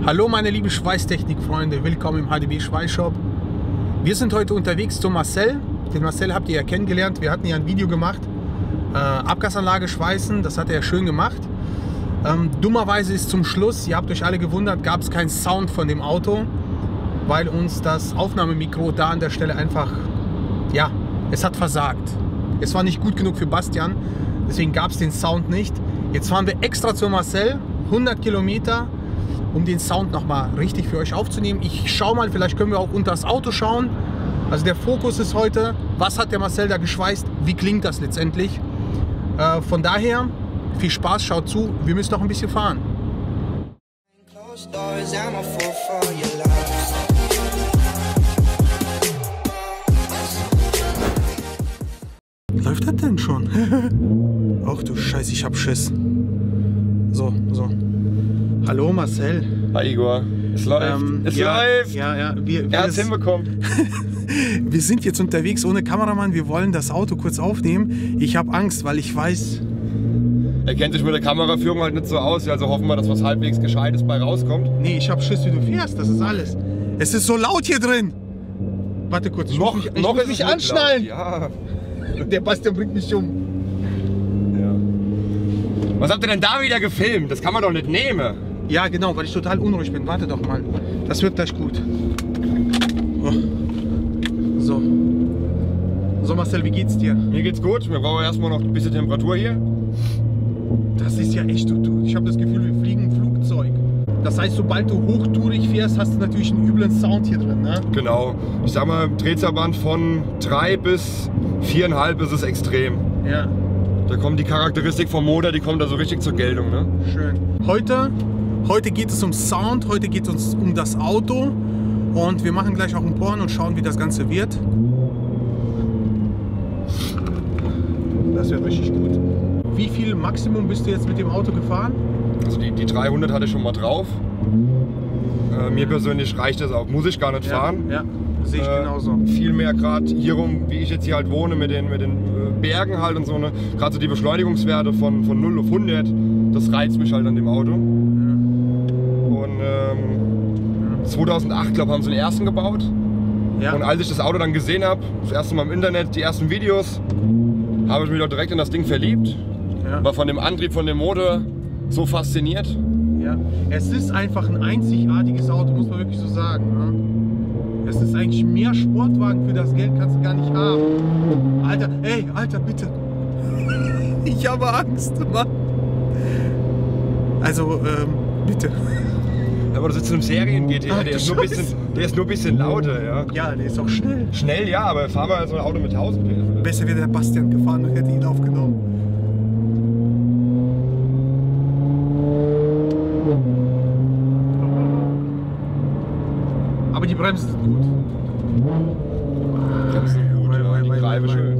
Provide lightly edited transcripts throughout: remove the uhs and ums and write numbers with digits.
Hallo meine lieben Schweißtechnik-Freunde, willkommen im HDB Schweißshop. Wir sind heute unterwegs zu Marcel. Den Marcel habt ihr ja kennengelernt, wir hatten ja ein Video gemacht. Abgasanlage schweißen, das hat er schön gemacht. Dummerweise ist zum Schluss, ihr habt euch alle gewundert, gab es keinen Sound von dem Auto, weil uns das Aufnahmemikro da an der Stelle einfach, ja, es hat versagt. Es war nicht gut genug für Bastian, deswegen gab es den Sound nicht. Jetzt fahren wir extra zu Marcel, 100 Kilometer, um den Sound nochmal richtig für euch aufzunehmen. Ich schaue mal, vielleicht können wir auch unter das Auto schauen. Also der Fokus ist heute, was hat der Marcel da geschweißt, wie klingt das letztendlich. Von daher, viel Spaß, schaut zu, wir müssen noch ein bisschen fahren. Läuft das denn schon? Ach du Scheiße, ich hab Schiss. So. Hallo Marcel. Hi Igor. Es läuft. Läuft. Ja. Er hat's hinbekommen. Wir sind jetzt unterwegs ohne Kameramann. Wir wollen das Auto kurz aufnehmen. Ich habe Angst, weil ich weiß... Er kennt sich mit der Kameraführung halt nicht so aus. Also hoffen wir, dass was halbwegs Gescheites bei rauskommt. Nee, ich habe Schiss, wie du fährst. Das ist alles. Es ist so laut hier drin. Warte kurz. Ich muss mich anschnallen. Ja. Der Bastian bringt mich um. Ja. Was habt ihr denn da wieder gefilmt? Das kann man doch nicht nehmen. Ja, genau, weil ich total unruhig bin. Warte doch mal. Das wird gleich gut. Oh. So Marcel, wie geht's dir? Mir geht's gut. Wir brauchen erstmal noch ein bisschen Temperatur hier. Das ist ja echt, ich habe das Gefühl, wir fliegen im Flugzeug. Das heißt, sobald du hochtourig fährst, hast du natürlich einen üblen Sound hier drin, ne? Genau. Ich sag mal, Drehzahlband von 3 bis 4,5 ist es extrem. Ja. Da kommt die Charakteristik vom Motor, die kommt da so richtig zur Geltung, ne? Schön. Heute geht es um Sound, heute geht es um das Auto und wir machen gleich auch ein Porn und schauen, wie das Ganze wird. Das wird richtig gut. Wie viel Maximum bist du jetzt mit dem Auto gefahren? Also die 300 hatte ich schon mal drauf. Mir persönlich reicht das auch, muss ich gar nicht fahren. Ja, sehe ich genauso. Viel mehr gerade hier rum, wie ich jetzt hier halt wohne, mit den Bergen halt und so. Ne? Gerade so die Beschleunigungswerte von 0 auf 100, das reizt mich halt an dem Auto. Und 2008, glaube ich, haben sie den ersten gebaut. Ja. Und als ich das Auto dann gesehen habe, das erste Mal im Internet, die ersten Videos, habe ich mich doch direkt in das Ding verliebt. Ja. War von dem Antrieb, von dem Motor so fasziniert. Ja, es ist einfach ein einzigartiges Auto, muss man wirklich so sagen. Ne? Es ist eigentlich mehr Sportwagen für das Geld, kannst du gar nicht haben. Alter, ey, Alter, bitte. Ich habe Angst, Mann. Also, bitte. Aber das ist so ein Serien-GT, der ist nur ein bisschen lauter, ja. Ja, der ist auch schnell. Schnell, ja, aber fahren wir so ein Auto mit 1000 PS. Besser wäre der Bastian gefahren und hätte ihn aufgenommen. Aber die Bremsen sind gut. Bremsen sind gut, ja, die Greife schön.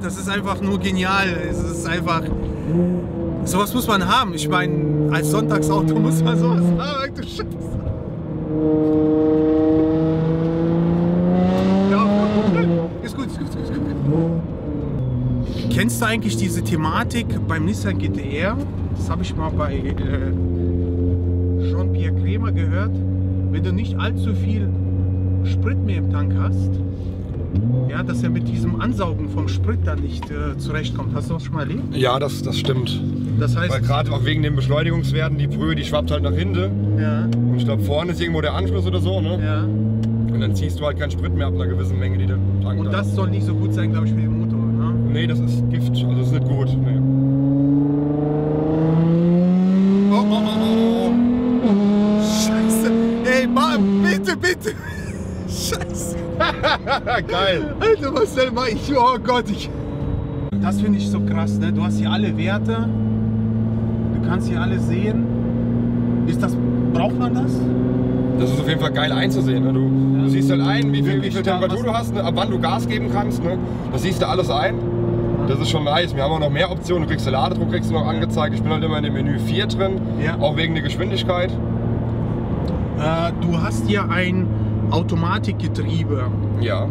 Das ist einfach nur genial. Es ist einfach. Sowas muss man haben. Ich meine, als Sonntagsauto muss man sowas haben. Du Scheiße. Ja, ist gut. Kennst du eigentlich diese Thematik beim Nissan GT-R? Das habe ich mal bei Jean-Pierre Kremer gehört. Wenn du nicht allzu viel Sprit mehr im Tank hast, ja, dass er mit diesem Ansaugen vom Sprit dann nicht zurechtkommt. Hast du das schon mal erlebt? Ja, das stimmt. Das heißt, weil gerade auch wegen den Beschleunigungswerten, die Brühe, die schwappt halt nach hinten. Ja. Und ich glaube, vorne ist irgendwo der Anschluss oder so, ne? Ja. Und dann ziehst du halt keinen Sprit mehr ab einer gewissen Menge, die der Tank hat. Und das soll nicht so gut sein, glaube ich, für den Motor, ne? Nee, das ist Gift, also das ist nicht gut. Nee. Oh. Scheiße. Ey, Mann, bitte. Scheiße. Geil. Alter, Marcel, oh Gott, Das finde ich so krass, ne? Du hast hier alle Werte. Du kannst hier alles sehen. Braucht man das? Das ist auf jeden Fall geil einzusehen. Ne? Du siehst halt ein, wie viel Temperatur du hast, ne? Ab wann du Gas geben kannst. Ne? Das siehst du alles ein. Das ist schon nice. Wir haben auch noch mehr Optionen. Du kriegst den Ladedruck noch angezeigt. Ich bin halt immer in dem Menü 4 drin, auch wegen der Geschwindigkeit. Du hast hier ein Automatikgetriebe. Ja.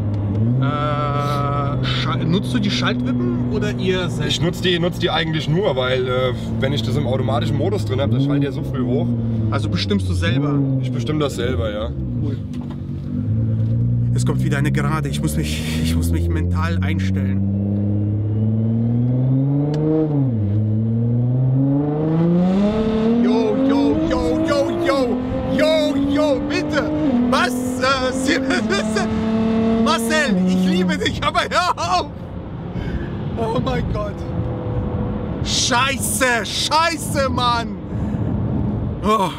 Nutzt du die Schaltwippen oder ihr selbst? Ich nutze die eigentlich nur, weil wenn ich das im automatischen Modus drin habe, das schaltet ja so früh hoch. Also bestimmst du selber? Ich bestimme das selber, ja. Cool. Es kommt wieder eine Gerade. Ich muss mich mental einstellen. Bitte! Was? Marcel, ich liebe dich, aber hör auf! Oh mein Gott! Scheiße, Mann! Oh.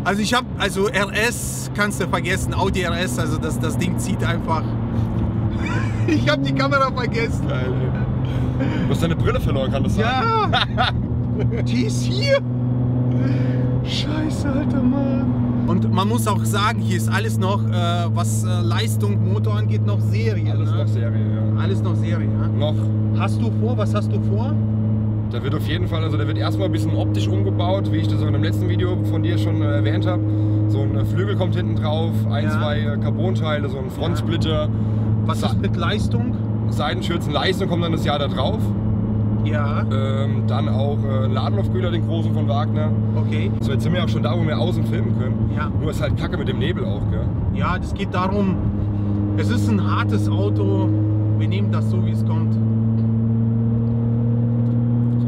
Also RS kannst du vergessen, Audi RS, also das Ding zieht einfach. Ich habe die Kamera vergessen. Geil, ey. Du hast deine Brille verloren, kann das sein? Ja! Die ist hier! Scheiße, alter Mann! Und man muss auch sagen, hier ist alles noch, was Leistung, Motor angeht, noch Serie. Alles noch Serie, ja. Alles noch Serie, ja. Noch. Was hast du vor? Da wird auf jeden Fall, also der wird erstmal ein bisschen optisch umgebaut, wie ich das auch in dem letzten Video von dir schon erwähnt habe. So ein Flügel kommt hinten drauf, zwei Carbonteile, so ein Frontsplitter. Was ist mit Leistung? Seitenschürzen, Leistung kommt dann das Jahr da drauf. Ja. Dann auch ein Ladenluftkühler, den großen von Wagner. Okay. So, jetzt sind wir auch schon da, wo wir außen filmen können. Ja. Nur ist halt Kacke mit dem Nebel auch, gell? Ja, das geht darum, es ist ein hartes Auto. Wir nehmen das so, wie es kommt. So,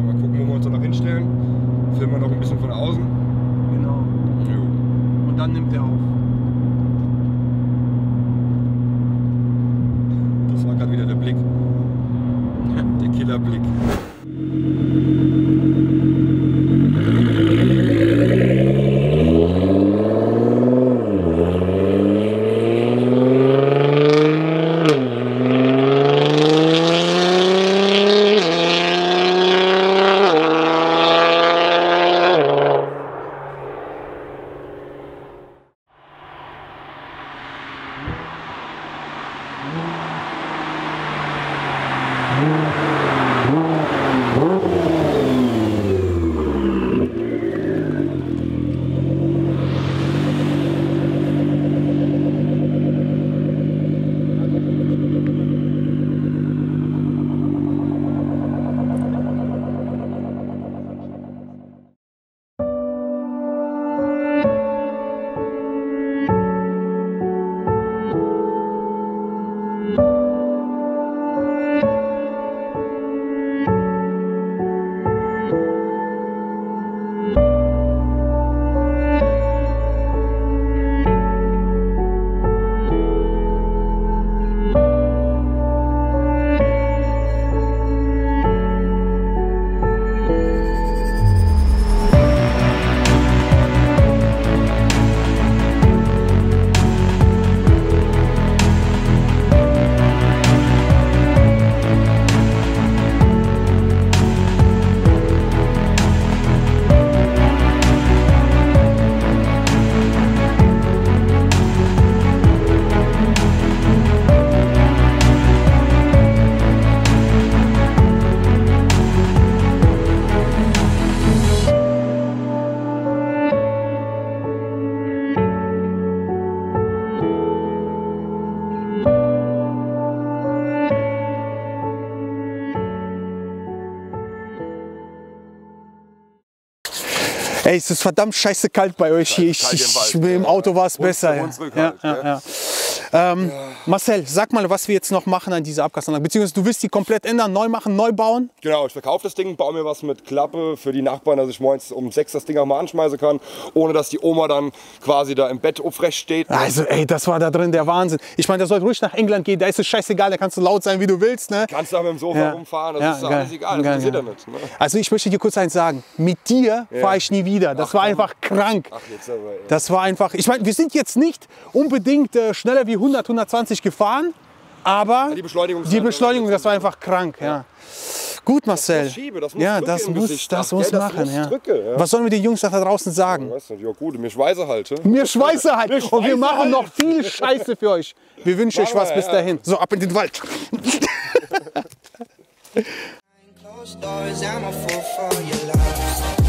mal gucken, wo wir uns da noch hinstellen. Filmen wir noch ein bisschen von außen. Genau. Jo. Und dann nimmt er auf. Das war gerade wieder der Blick. Der Killerblick. Ey, es ist verdammt scheiße kalt bei euch hier. Im Auto war es besser. Marcel, sag mal, was wir jetzt noch machen an dieser Abgasanlage. Beziehungsweise du willst die komplett ändern, neu machen, neu bauen? Genau, ich verkaufe das Ding, baue mir was mit Klappe für die Nachbarn, dass ich morgens um 6 das Ding auch mal anschmeißen kann, ohne dass die Oma dann quasi da im Bett aufrecht steht. Also ey, das war da drin der Wahnsinn. Ich meine, der soll ruhig nach England gehen, da ist es scheißegal, da kannst du laut sein, wie du willst. Ne? Kannst du auch mit dem Sofa rumfahren, das ist alles egal, das interessiert ja nicht. Ne? Also ich möchte dir kurz eins sagen, mit dir fahre ich nie wieder. Das war einfach krank. Ach, jetzt aber, das war einfach, ich meine, wir sind jetzt nicht unbedingt schneller wie 100, 120 gefahren, aber die Beschleunigung, das war einfach krank. Ja. Gut, Marcel. Das muss machen. Ja. Was sollen wir den Jungs da draußen sagen? Ja gut, mir Schweiße halt. Mir Schweiße halt. Und wir machen noch viel Scheiße für euch. Wir wünschen euch was bis dahin. So, ab in den Wald. Closed doors, I'm a fool for your love.